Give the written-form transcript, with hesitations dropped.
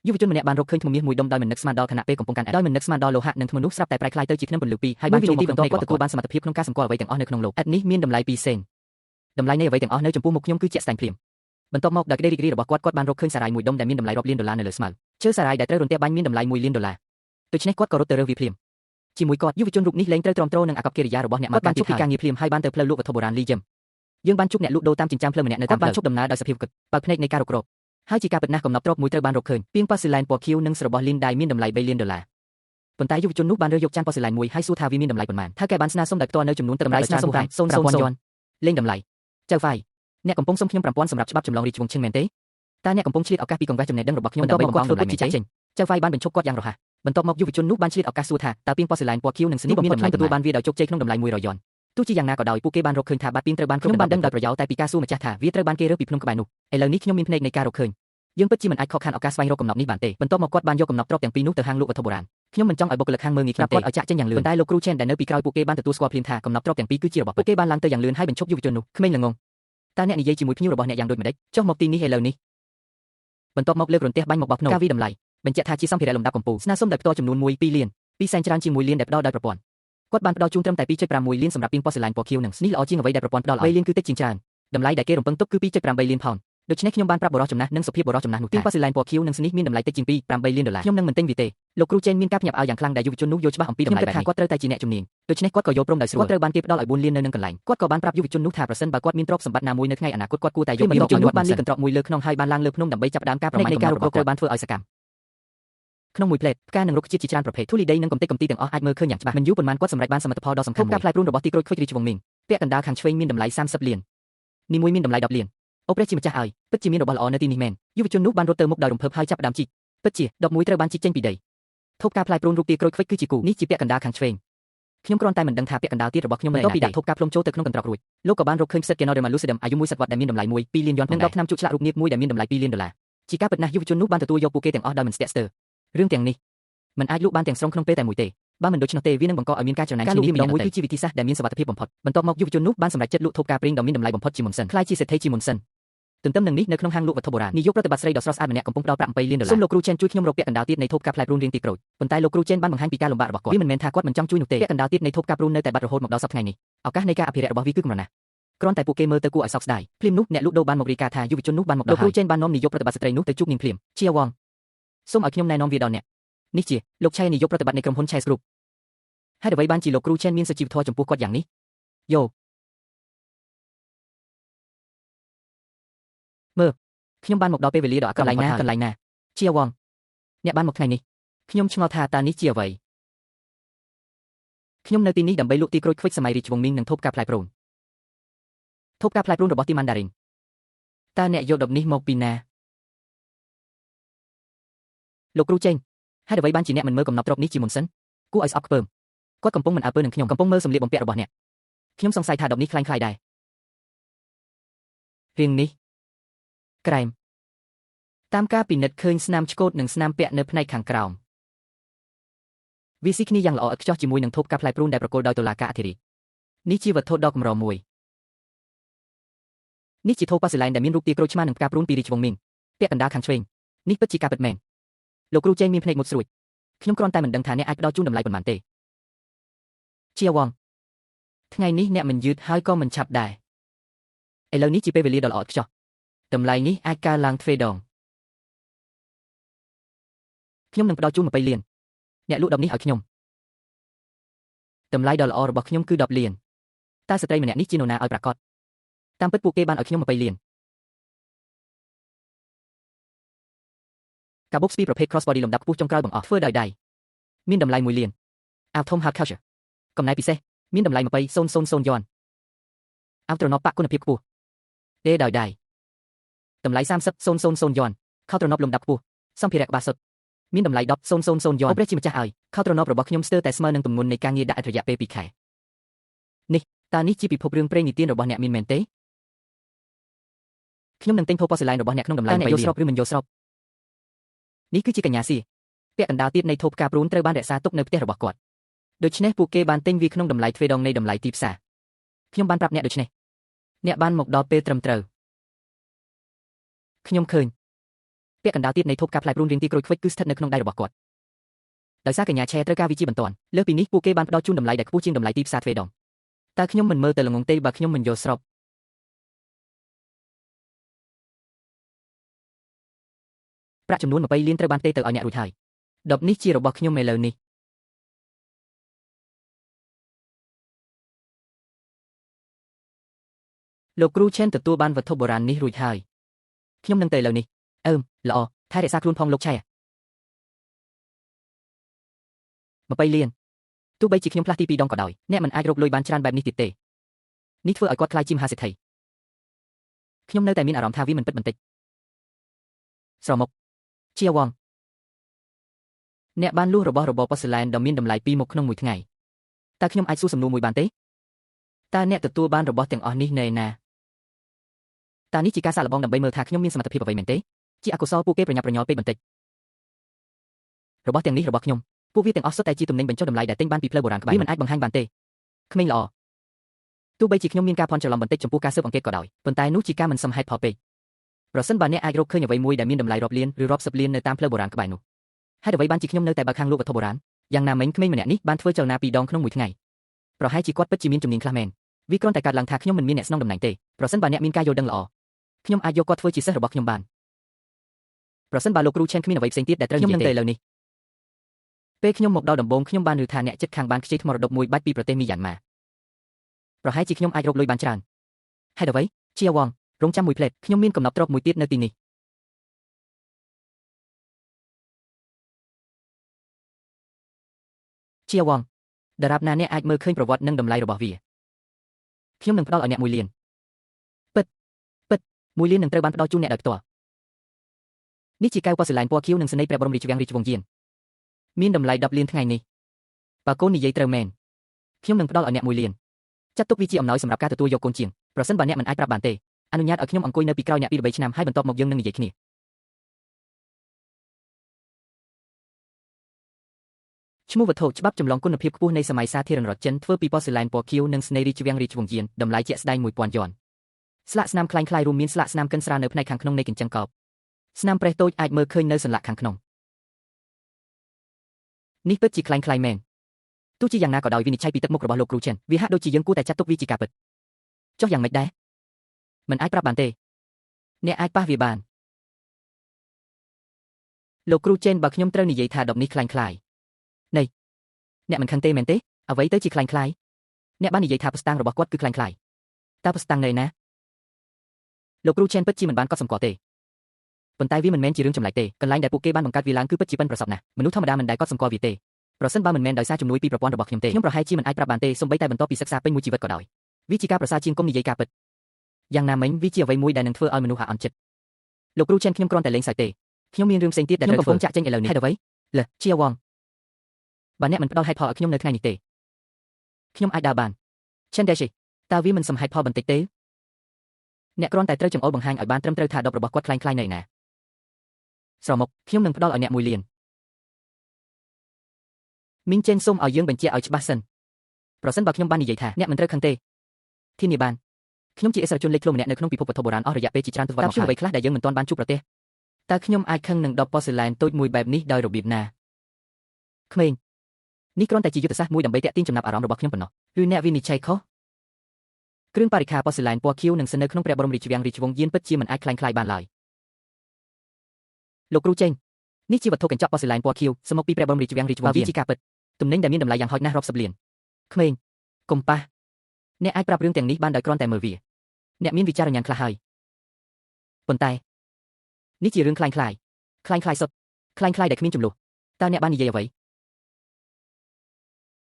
យុវជនម្នាក់បានរកឃើញធ្នមាសមួយដុំដោយមិននឹកស្មានដល់ខណៈពេលកំពុងកាន់ដោយមិននឹកស្មានដល់លោហៈនិងធ្នមនុស្សស្រាប់តែប្រែក្លាយទៅជាធ្នឹមពន្លឺពីរហើយបានចូលមកបន្ទាប់គាត់ទទួលបានសមត្ថភាពក្នុងការសម្គាល់អ្វីទាំងអស់នៅក្នុងលោកឥតនេះមានតម្លៃពីរផ្សេងតម្លៃនៃអ្វីទាំងអស់នៅចំពោះមុខខ្ញុំគឺជាក់ស្ដែងភ្លាមបន្ទាប់មកដោយក្តីរីករាយរបស់គាត់បានរកឃើញសារ៉ាយមួយដុំដែលមានតម្លៃរាប់លានដុល្លារនៅលើស្មៅឈើសារ៉ាយដែលត្រូវរន្ទះបាញ់មានតម្លៃ1លានដុល្លារដូច្នេះគាត់ក៏រត់ទៅរើសវាភ្លាមជាមួយគាត់យុវជនរូបនេះលែងត្រូវទ្រាំទ្រនឹងអាកប្បកិរិយារបស់អ្នកមកបានជួបពីការងារភ្លាមហើយបានទៅផ្លូវលក់វត្ថុបុរាណលីចឹមយើងបានជួបអ្នកលក់ដូរតាមចិញ្ចើមផ្លូវម្នាក់នៅតាមបានជួបដំណើរដោយសភាពគិតបើភ្នែកនៃការរករកហើយជាការពិតណាស់កំណប់ទ្រព្យមួយត្រូវបានរកឃើញពីងប៉ាស៊ីឡែនពណ៌ខៀវនិងរបស់លីនដៃមានតម្លៃ3លានដុល្លារប៉ុន្តែយុវជននោះបានរើសយកចានប៉ាស៊ីឡែនមួយហើយសួរថាវាមានតម្លៃប៉ុន្មានថាគេបានស្នើសុំដោយផ្ទាល់នៅចំនួនតម្លៃស្នើសុំ000លេងតម្លៃចៅហ្វាយអ្នកកំពុងសុំខ្ញុំ5000សម្រាប់ច្បាប់ចម្លងរាជវង្សឈិងមែនទេតើអ្នកកំពុងឆ្លៀតឱកាសពីកង្វះចំណេះដឹងរបស់ខ្ញុំដើម្បីបំផាន់ធ្វើពិតជាចេញចៅហ្វាយបានបញ្ឈប់គាត់យ៉ាងរហ័សបន្ទាប់មកយុវជននោះបានឆ្លៀតឱកាសសួរថាតើពីងប៉ាស៊ីឡែនពណ៌ខៀវនិងស្នីបមានតម្លៃទទួលបានវាដោយជោគជ័យក្នុងតម្លៃ100យ៉នទោះជាយ៉ាងណាក៏ដោយពួកគេបានរកឃើញថាបាត់ពីងត្រូវបានខ្ញុំបានដឹងដោយប្រយោលតែពីការសួរម្ចាស់ថាវាត្រូវបានគេរើសពីភ្នំក្បែរនោះឥឡូវនេះខ្ញុំមានភ្នែកនៃការរកឃើញយើងពិតជាមិនអាចខកខានឱកាសស្វែងរកកំណប់នេះបានទេបន្ទាប់មកគាត់បានយកកំណប់ទ្រព្យទាំងពីរនោះទៅហាងលក់វត្ថុបុរាណខ្ញុំមិនចង់ឲ្យបុគ្គលិកហាងមើលងាយខ្ញុំគាត់ឲ្យចាក់ចេញយ៉ាងលឿនប៉ុន្តែលោកគ្រូឆេនដែលនៅពីក្រោយពួកគេបានទទួលស្គាល់ភ្លាមថាកំណប់ទ្រព្យទាំងពីរគឺជារបស់ពួកគេបានឡើងទៅយ៉ាងលឿនហើយបញ្ឈប់យុវជននោះក្មេងល្ងងតើអ្នកនិយាយជាមួយភ្ញៀវរបស់អ្នកយ៉ាងដូចម្តេចចុះមកទីនេះឥឡូវនេះបន្ទាប់មកលើករន្ទះបាញ់មកបោះភ្នំការវិតម្លៃបញ្ជាក់ថាជាសម្ភារៈលំដាប់កម្ពុជាស្នើសុំដោយផ្ទាល់ចំនួន2លាន2សែនច្រើនជាង1លានដែលផ្ដល់ដោយប្រព័ន្ធគាត់បានផ្ដល់ជូនត្រឹមតែ2.6លានសម្រាប់ពីងប៉ូស៊ីឡែនពណ៌ខៀវនិងស្នីល្អជាងអ្វីដែលប្រព័ន្ធផ្ដល់ឲ្យ3លានគឺតិចជាងច្រើនតម្លៃដែលគេរំពឹងទុកគឺ2.8លានផោនដូច្នេះខ្ញុំបានប្រាប់បរិសុទ្ធចំណាស់និងសុភាពបរិសុទ្ធចំណាស់នោះពីងប៉ូស៊ីឡែនពណ៌ខៀវនិងស្នីមានតម្លៃតិចជាង2.8លានដុល្លារខ្ញុំនឹងមិនទិញវាទេលោកគ្រូចេនមានការភ្ញាក់ផ្អើលយ៉ាងខ្លាំងដែលយុវជននោះយល់ច្បាស់អំពីតម្លៃបែបនេះគាត់ត្រូវតែជាអ្នកជំនាញដូច្នេះគាត់ក៏យល់ព្រមដោយស្រួលគាត់ត្រូវបានគេផ្ដល់ឲ្យ4លាននៅនឹងកន្លែងគាត់ក៏បានប្រាប់យុវជននោះថាប្រសិនបើគាត់មានទ្រព្យសម្បត្តិណាមួយនៅថ្ងៃអនាគតគាត់គួរតែយកយុវជននោះបានលីកន្ត្រកមួយលើខ្នងហើយបានឡើងលើភ្នំដើម្បីចាប់ផ្ដើមការប្រមាញ់នៃការរុករកត្រូវបានធ្វើឲ្យសកម្មក្នុងមួយផ្លេតផ្កានិងរុក្ខជាតិជាច្រើនប្រភេទធូលីដីនិងកំទេចកំទីទាំងអស់អាចមើលឃើញយ៉ាងច្បាស់មិនយូរប៉ុន្មានគាត់សម្រេចបានសមិទ្ធផលដ៏សំខាន់មួយការផ្លែព្រូនរបស់ទីក្រូចឃ្វិចរាជវង្សមីងពាក់កណ្ដាលខាងឆ្វេងមានតម្លៃ30លាននីមួយមានតម្លៃ10លានអូព្រះជាម្ចាស់ឲ្យពិតជាមានរបស់ល្អនៅទីនេះមែនយុវជននោះបានរត់ទៅមុខដោយរំភើបហើយចាប់ផ្ដើមជីកពិតជា11ត្រូវបានជីកចេញពីដីធូបការផ្លែព្រូនរូបទីក្រូចឃ្វិចគឺជាគូនេះជាពាក់កណ្ដាលខាងឆ្វេងខ្ញុំគ្រាន់តែមិនដឹងថាពាក់កណ្ដាលទៀតរបស់ខ្ញុំនៅពីដាក់ធូបការផ្លុំចូលទៅក្នុងកន្ត្រករួចលោកក៏បានរកឃើញផ្សិតកេណូដឺម៉ាលូស៊ីដឹមអាយុ1សតវត្សដែលមានតម្លៃ1 2លានយ៉ននិង10ថ្នាំជក់ឆ្លាក់រូបនាគមួយដែលមានតម្លៃ2លានដុល្លារជាការពិតណាស់យុវជននោះបានទទួលយកពួកគេទាំងអស់ដោយមិនស្ទាក់ស្ទើររឿងទាំងនេះមិនអាចលក់បានទាំងស្រុងក្នុងពេលតែមួយទេបើមិនដូច្នោះទេវានឹងបង្កឲ្យមានការច្រណែនឈ្នានីសម្ដងមួយគឺជាវិធីសាស្ត្រដែលមានសុវត្ថិភាពបំផុតបន្ទាប់មកយុវជននោះបានសម្រេចចិត្តលក់ធូបការព្រីងដ៏មានតម្លៃបំផុតជាមុនសិនខ្លាយជាសេដ្ឋីជាមុនសិនទន្ទឹមនឹងនេះនៅក្នុងហាងលក់វត្ថុបុរាណនាយកប្រតិបត្តិស្រីដ៏ស្រស់ស្អាតម្នាក់កំពុងផ្ដល់ប្រាក់7លានដុល្លារសូមលោកគ្រូចេនជួយខ្ញុំរកពាក់កណ្ដាលទៀតនៃធូបការផ្លែព្រូនរៀងទីក្រូចប៉ុន្តែលោកគ្រូចេនបានបង្ហាញពីការលំបាករបស់គាត់វាមិនមែនថាគាត់មិនចង់ជួយនោះទេពាក់កណ្ដាលទៀតនៃធូបការព្រូននៅតែបាត់រហូតមកដល់សប្តាហ៍ថ្ងៃនេះឱកាសនៃការអភិរក្សរបស់វាគឺកម្រណាស់គ្រាន់តែពួកគេមើលទៅគួរឲ្យសោកស្ដាយភ្លាមនោះអ្នកលក់ដូរបានមករាយការណ៍ថាយុវជននោះបានមកដល់លោកគ្រូចេនបាននាំនាយកប្រតិបត្តិស្ត្រីនោះទៅជួបនាងភ្លាមជាវ៉ងសូមឲ្យខ្ញុំណែនាំវាដល់អ្នកនេះជាលោកឆៃនាយកប្រតិបត្តិនៃក្រុមហ៊ុន Chase Group ហើយអ្វីបានជាលោកគ្រូចេនមានសុជីវធម៌ចំពោះគាត់យ៉ាងនេះយោមើលខ្ញុំបានមកដល់ពេលវេលាដ៏អាក្រក់កន្លែងណាជាវ៉ងអ្នកបានមកថ្ងៃនេះខ្ញុំឆ្ងល់ថាតើនេះជាអ្វីខ្ញុំនៅទីនេះដើម្បីលក់ទីក្រូចឃ្វិចសម័យរាជវង្សមីងនិងធូបការផ្លែព្រូនរបស់ទីម៉ាន់ដារីនតើអ្នកយកដបនេះមកពីណាលោកគ្រូចេញហើយអ្វីបានជាអ្នកមិនមើលកំណប់ទ្រព្យនេះជាមុនសិនគួរឲ្យស្អប់ខ្ពើមគាត់កំពុងមិនអើពើនឹងខ្ញុំកំពុងមើលសម្លៀកបំពាក់របស់អ្នកខ្ញុំសង្ស័យថាដបនេះคล้ายដែររៀងនេះក្រែមតាមការពិនិត្យឃើញស្នាមឆ្កូតនិងស្នាមពាក់នៅផ្នែកខាងក្រោមវាស៊ីគ្នាយ៉ាងល្អឥតខ្ចោះជាមួយនឹងធូបការផ្លែព្រូនដែលប្រគល់ដោយតុលាការអធិរាជនេះជាវត្ថុដ៏កម្រមួយនេះជាធូបប៉ាស៊ីឡែនដែលមានរូបទាក្រូចឆ្មានិងផ្កាព្រូនពីរាជវង្សមីងពាក់កណ្ដាលខាងឆ្វេងនេះពិតជាការពិតមែនលោកគ្រូចេងមានភ្នែកមុតស្រួចខ្ញុំគ្រាន់តែមិនដឹងថាអ្នកអាចផ្ដល់ជូនតម្លៃប៉ុន្មានទេជាវ៉ងថ្ងៃនេះអ្នកមិនយឺតហើយក៏មិនឆាប់ដែរឥឡូវនេះជាពេលវេលាដ៏ល្អឥតខ្ចោះតម្លៃនេះអាចកើនឡើងទ្វេដងខ្ញុំនឹងផ្ដល់ជូន20លានអ្នកលក់ដបនេះឲ្យខ្ញុំតម្លៃដ៏ល្អរបស់ខ្ញុំគឺ10លានតើស្ត្រីម្នាក់នេះជានរណាឲ្យប្រាកដតាមពិតពួកគេបានឲ្យខ្ញុំ20លានកាបូបស្ពីប្រភេទ crossbody លំដាប់ខ្ពស់ចុងក្រោយបង្អស់ធ្វើដោយដៃមានតម្លៃ1លាន Atom Hard Culture កំណែពិសេសមានតម្លៃ20,000យ៉នអាវត្រណប់ប៉ាក់គុណភាពខ្ពស់ទេដោយដៃតម្លៃ30,000យ៉នខោត្រណប់លំដាប់ខ្ពស់សម្ភារៈក្បាលសុទ្ធមានតម្លៃ10,000យ៉នអូព្រះជាម្ចាស់ឲ្យខោត្រណប់របស់ខ្ញុំស្ទើរតែស្មើនឹងទម្ងន់នៃការងារដាក់រយៈពេល2ខែនេះតើនេះជាពិភពរឿងព្រេងនិទានរបស់អ្នកមានមែនទេខ្ញុំនឹងទិញធូបប៉ូស៊ីឡែនរបស់អ្នកក្នុងតម្លៃ3លានយកស្របឬមិនយកស្របនេះគឺជាកញ្ញាសៀពាក់កណ្ដាលទៀតនៃធូបការព្រូនត្រូវបានរក្សាទុកនៅផ្ទះរបស់គាត់ដូច្នេះពួកគេបានទិញវាក្នុងតម្លៃទ្វេដងនៃតម្លៃទីផ្សារខ្ញុំបានប្រាប់អ្នកដូច្នេះអ្នកបានមកដល់ពេលត្រឹមត្រូវខ្ញុំឃើញពា ពាក់កណ្ដាលទៀតនៃធូបការផ្លែព្រូនរៀងទីក្រូចឃ្វិចគឺស្ថិតនៅក្នុងដៃរបស់គាត់ដោយសារកញ្ញាឆែត្រូវការវិជាបន្ទាន់លើសពីនេះពួកគេបានផ្ដល់ជូនតម្លៃដែលខ្ពស់ជាងតម្លៃទីផ្សារទ្វេដងតើខ្ញុំមិនមើលទៅល្ងងទេបើខ្ញុំមិនយល់ស្របប្រាក់ចំនួន20លានត្រូវបានទេទៅឲ្យអ្នករួចហើយដបនេះជារបស់ខ្ញុំឥឡូវនេះលោកគ្រូឆេនទទួលបានវត្ថុបុរាណនេះរួចហើយខ្ញុំនឹងទៅឥឡូវនេះល្អថែរក្សាខ្លួនផងលោកឆែ20លានទោះបីជាខ្ញុំផ្លាស់ទី2ដងក៏ដោយអ្នកមិនអាចរកលុយបានច្រើនបែបនេះទៀតទេនេះធ្វើឲ្យគាត់ខ្លាចជាមហាសេដ្ឋីខ្ញុំនៅតែមានអារម្មណ៍ថាវាមិនពិតបន្តិចស្រមុកជាវងអ្នកបានលួសរបស់របរប៉ូស្លែនដ៏មានតម្លៃពីរមកក្នុងមួយថ្ងៃតើខ្ញុំអាចសួរសំណួរមួយបានទេតើអ្នកទទួលបានរបស់ទាំងអស់នេះនៅណាតើនេះជាការសាកល្បងដើម្បីមើលថាខ្ញុំមានសមត្ថភាពអ្វីមែនទេជាអកុសលពួកគេប្រញាប់ប្រញាល់ពេកបន្តិចរបស់ទាំងនេះរបស់ខ្ញុំពួកវាទាំងអស់សុទ្ធតែជាទំនិញបញ្ចុះតម្លៃដែលទិញបានពីផ្លូវបុរាណក្បែរវាមិនអាចបង្ហាញបានទេក្មេងល្អទោះបីជាខ្ញុំមានការភ័ន្តច្រឡំបន្តិចចំពោះការស៊ើបអង្កេតក៏ដោយប៉ុន្តែនោះជាការមិនសមហេតុផលពេកប្រសិនបើអ្នកអាចរកឃើញអ្វីមួយដែលមានតម្លៃរាប់លានឬរាប់សិបលាននៅតាមផ្លូវបុរាណក្បែរនោះហេតុអ្វីបានជាខ្ញុំនៅតែបើកខាងលក់វត្ថុបុរាណយ៉ាងណាមិញក្មេងម្នាក់នេះបានធ្វើចលនា2ដងក្នុងមួយថ្ងៃប្រហែលជាគាត់ពិតជាមានជំនាញខ្លះមែនវាគ្រាន់តែកើតឡើងថាខ្ញុំមិនមានអ្នកស្នងតំណែងទេប្រសិនបើអ្នកមានការយល់ដឹងល្អខ្ញុំអាចយកគាត់ធ្វើជាសិស្សរបស់ខ្ញុំបានប្រសិនបើលោកគ្រូឆេនគ្មានអ្វីផ្សេងទៀតដែលត្រូវខ្ញុំនឹងទៅឥឡូវនេះពេលខ្ញុំមកដល់ដំបូងខ្ញុំបានឮថាអ្នកចិត្តខាងបានខ្ចីថ្មរដុបមួយបាច់ពីប្រទេសមីយ៉ាន់ម៉ាប្រហែលជាខ្ញុំអាចរកលុយបានច្រើនហេតុអ្វីជាវងរងចាំមួយផ្លេតខ្ញុំមានកំណប់ទ្រព្យមួយទៀតនៅទីនេះជាវងដរាបណាអ្នកអាចមើលឃើញប្រវត្តិនិងតម្លៃរបស់វាខ្ញុំនឹងផ្ដល់ឲ្យអ្នក1លានពិត1លាននឹងត្រូវបានផ្ដល់ជូនអ្នកដោយផ្ទាល់នេះជាកែវប៉ូស្លែនពណ៌ខៀវនិងស្នេហ៍ព្រះបរមរាជវាំងរាជវង្សយានមានតម្លៃ10លានថ្ងៃនេះបើកូននិយាយត្រូវមែនខ្ញុំនឹងផ្ដល់ឲ្យអ្នក1លានចាត់ទុកវាជាអំណោយសម្រាប់ការទទួលយកកូនជាងប្រសិនបើអ្នកមិនអាចប្រាប់បានទេអនុញ្ញាតឲ្យខ្ញុំអង្គុយនៅពីក្រោយអ្នក2 3ឆ្នាំហើយបន្ទាប់មកយើងនឹងនិយាយគ្នាឈ្មោះវត្ថុច្បាប់ចម្លងគុណភាពខ្ពស់នៃសម័យសាធារណរដ្ឋចិនធ្វើពីប៉ូស្លែនពណ៌ខៀវនិងស្នេហ៍រាជវាំងរាជវង្សយានតម្លៃជាក់ស្ដែង1000យន់ស្លាកស្នាមคล้ายៗរួមមានស្លាកស្នាមកិនស្រាលនៅផ្នែកខាងក្នុងនៃកញ្ចឹងកោបស្នាមប្រេះតូចអាចមើលឃើញនៅសន្លាក់ខាងក្នុងនេះពិតជាคล้ายៗមែនទោះជាយ៉ាងណាក៏ដោយវិនិច្ឆ័យពីទឹកមុខរបស់លោកគ្រូចិនវាហាក់ដូចជាយើងគួរតែចាត់ទុកវាជាការពិតចុះយ៉ាងម៉េចដែរមិនអាចប្រាប់បានទេអ្នកអាចប៉ះវាបានលោកគ្រូចិនបើខ្ញុំត្រូវនិយាយថាដបនេះคล้ายៗនៃអ្នកមិនខឹងទេមែនទេអ្វីទៅជាคล้ายៗអ្នកបាននិយាយថាផ្ស្តាំងរបស់គាត់គឺคล้ายៗតើផ្ស្តាំងនៅណាលោកគ្រូចិនពិតជាមិនបានកត់សម្គាល់ទេប៉ុន្តែវាមិនមែនជារឿងចម្លែកទេកន្លែងដែលពួកគេបានបង្កើតវាឡើងគឺពិតជាប៉ិនប្រសប់ណាស់មនុស្សធម្មតាមិនដែលកត់សម្គាល់វាទេប្រសិនបើមិនមែនដោយសារជំនួយពីប្រព័ន្ធរបស់ខ្ញុំទេខ្ញុំប្រហែលជាមិនអាចប្រាប់បានទេសូម្បីតែបន្ទាប់ពីសិក្សាពេញមួយជីវិតក៏ដោយវាជាការប្រសើរជាងគុំនិយាយការពិតយ៉ាងណាមិញវាជាអ្វីមួយដែលនឹងធ្វើឲ្យមនុស្សអាក់អន់ចិត្តលោកគ្រូចិនខ្ញុំគ្រាន់តែលេងសើចទេខ្ញុំមានរឿងផ្សេងទៀតដែលត្រូវកំពុងចាក់ចេញឥឡូវនេះហេតុអ្វីជាវងបើអ្នកមិនផ្ដល់ហេតុផលឲ្យខ្ញុំនៅថ្ងៃនេះទេខ្ញុំអាចដើរបានឆេនដេស៊ីតើវាមិនសមហេតុផលបន្តិចទេអ្នកគ្រាន់តែត្រូវចង្អុលបង្ហាញឲ្យបានត្រឹមត្រូវថាដបរបស់គាត់คล้ายៗនៅណាស្រមុកខ្ញុំនឹងផ្ដល់ឲ្យអ្នក1លានមីងចេនសូមឲ្យយើងបញ្ជាក់ឲ្យច្បាស់សិនប្រសិនបើខ្ញុំបាននិយាយថាអ្នកមិនត្រូវខឹងទេធានាបានខ្ញុំជាឥស្សរជនលេចធ្លោម្នាក់នៅក្នុងពិភពវត្ថុបុរាណអស់រយៈពេលជាច្រើនទសវត្សរ៍មកហើយអ្វីខ្លះដែលយើងមិនទាន់បានជួបប្រទះតើខ្ញុំអាចខឹងនឹងដបប៉ូស្លែនតូចមួយបែបនេះដោយរបៀបណាក្មេងនេះគ្រាន់តែជាយុទ្ធសាស្ត្រមួយដើម្បីទាក់ទាញចំណាប់អារម្មណ៍របស់ខ្ញុំប៉ុណ្ណោះឬអ្នកវិនិច្ឆ័យខុសគ្រឿងបរិក្ខារប៉ូស្លែនពណ៌ខៀវនិងស្នៅក្នុងព្រះបរមរាជវាំងរាជវង្សយានពិតជាមិនអាចคล้ายៗបានឡើយលោកគ្រូចេញនេះជាវត្ថុកញ្ចក់ប៉ូស្លែនពណ៌ខៀវសមកពីព្រះបរមរាជវាំងរាជវង្សយានជាការពិតទំនិញដែលមានតម្លៃយ៉ាងហោចណាស់រាប់សិបលានក្មេងកុំប៉ះអ្នកអាចប្រាប់រឿងទាំងនេះបានដោយគ្រាន់តែមើលវាអ្នកមានវិចារញ្ញាណខ្លះហើយប៉ុន្តែនេះជារឿងคล้ายៗសុទ្ធคล้ายៗដែលគ្មានចំនួនតើអ្នកបាននិយាយអ្វី